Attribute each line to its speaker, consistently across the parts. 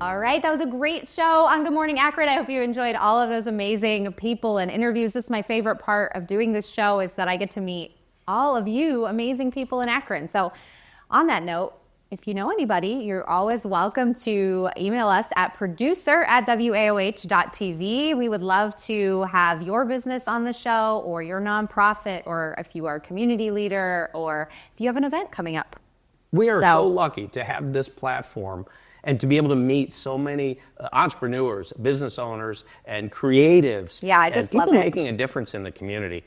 Speaker 1: All right, that was a great show on Good Morning Akron. I hope you enjoyed all of those amazing people and interviews. This is my favorite part of doing this show, is that I get to meet all of you amazing people in Akron. So on that note, if you know anybody, you're always welcome to email us at producer@waoh.tv. We would love to have your business on the show, or your nonprofit, or if you are a community leader, or if you have an event coming up.
Speaker 2: We are so lucky to have this platform and to be able to meet so many entrepreneurs, business owners, and creatives.
Speaker 1: Yeah, I just
Speaker 2: and
Speaker 1: love
Speaker 2: people
Speaker 1: it.
Speaker 2: making a difference in the community.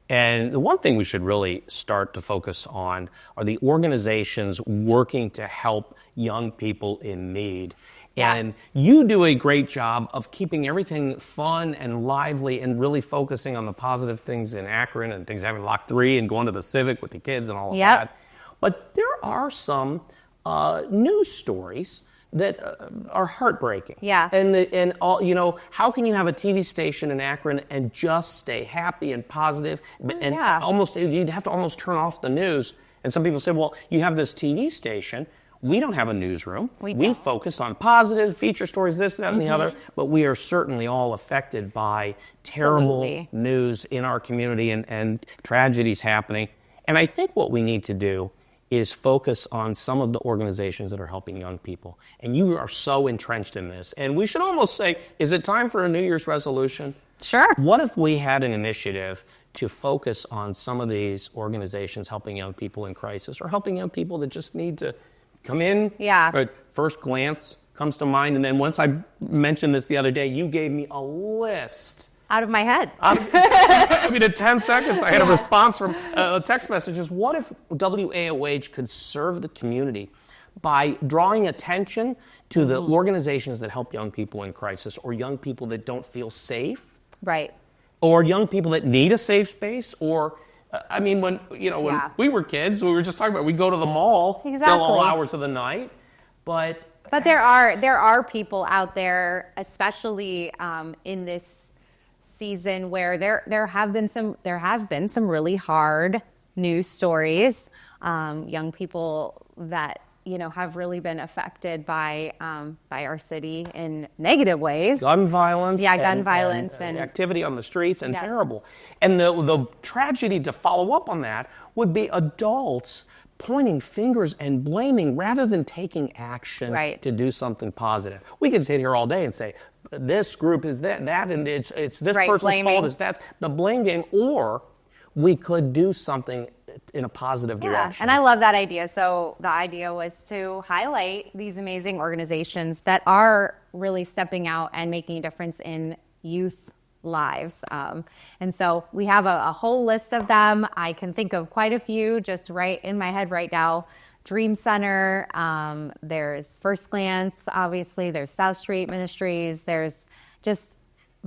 Speaker 2: And the one thing we should really start to focus on are the organizations working to help young people in need.
Speaker 1: Yeah.
Speaker 2: And you do a great job of keeping everything fun and lively and really focusing on the positive things in Akron and things having Lock 3 and going to the Civic with the kids and all of that. But there are some news stories that are heartbreaking.
Speaker 1: Yeah.
Speaker 2: And all, you know, how can you have a TV station in Akron and just stay happy and positive? And almost, you'd have to almost turn off the news. And some people say, well, you have this TV station. We don't have a newsroom. We focus on positive feature stories, this, that, and the other. But we are certainly all affected by terrible news in our community and tragedies happening. And I think what we need to do is focus on some of the organizations that are helping young people. And you are so entrenched in this. And we should almost say, is it time for a New Year's resolution?
Speaker 1: Sure.
Speaker 2: What if we had an initiative to focus on some of these organizations helping young people in crisis, or helping young people that just need to come in?
Speaker 1: Yeah.
Speaker 2: At first glance comes to mind. And then once I mentioned this the other day, you gave me a list.
Speaker 1: Out of my head.
Speaker 2: I mean, in 10 seconds, I had a response from text messages. What if WAOH could serve the community by drawing attention to the organizations that help young people in crisis, or young people that don't feel safe?
Speaker 1: Right.
Speaker 2: Or young people that need a safe space? Or, I mean, when we were kids, we were just talking about, we go to the mall till all hours of the night. But
Speaker 1: there are people out there, especially in this season, where there have been some really hard news stories, young people that have really been affected by our city in negative ways.
Speaker 2: Gun violence.
Speaker 1: Yeah, gun violence and
Speaker 2: activity on the streets, and terrible. And the tragedy to follow up on that would be adults pointing fingers and blaming rather than taking action to do something positive. We could sit here all day and say, this group is that, and it's this person's fault, it's that, the blame game, or we could do something in a positive direction.
Speaker 1: And I love that idea. So the idea was to highlight these amazing organizations that are really stepping out and making a difference in youth lives. And so we have a whole list of them. I can think of quite a few just right in my head right now. Dream Center, there's First Glance, obviously, there's South Street Ministries, there's just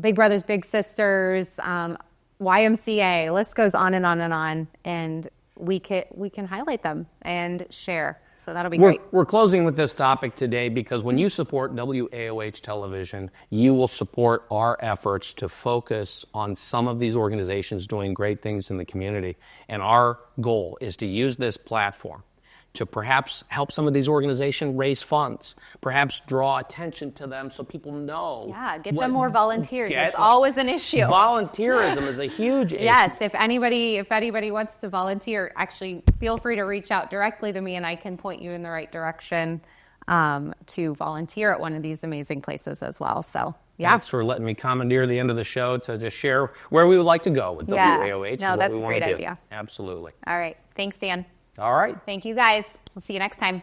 Speaker 1: Big Brothers Big Sisters, YMCA, list goes on and on and on, and we can highlight them and share. So that'll be great.
Speaker 2: We're closing with this topic today because when you support WAOH Television, you will support our efforts to focus on some of these organizations doing great things in the community. And our goal is to use this platform to perhaps help some of these organizations raise funds, perhaps draw attention to them so people know.
Speaker 1: Yeah, get them more volunteers. It's always an issue.
Speaker 2: Volunteerism is a huge issue.
Speaker 1: Yes, if anybody wants to volunteer, actually feel free to reach out directly to me and I can point you in the right direction to volunteer at one of these amazing places as well. So, yeah.
Speaker 2: Thanks for letting me commandeer the end of the show to just share where we would like to go with WAOH.
Speaker 1: No, that's a great idea.
Speaker 2: Absolutely.
Speaker 1: All right. Thanks, Dan.
Speaker 2: All right.
Speaker 1: Thank you, guys. We'll see you next time.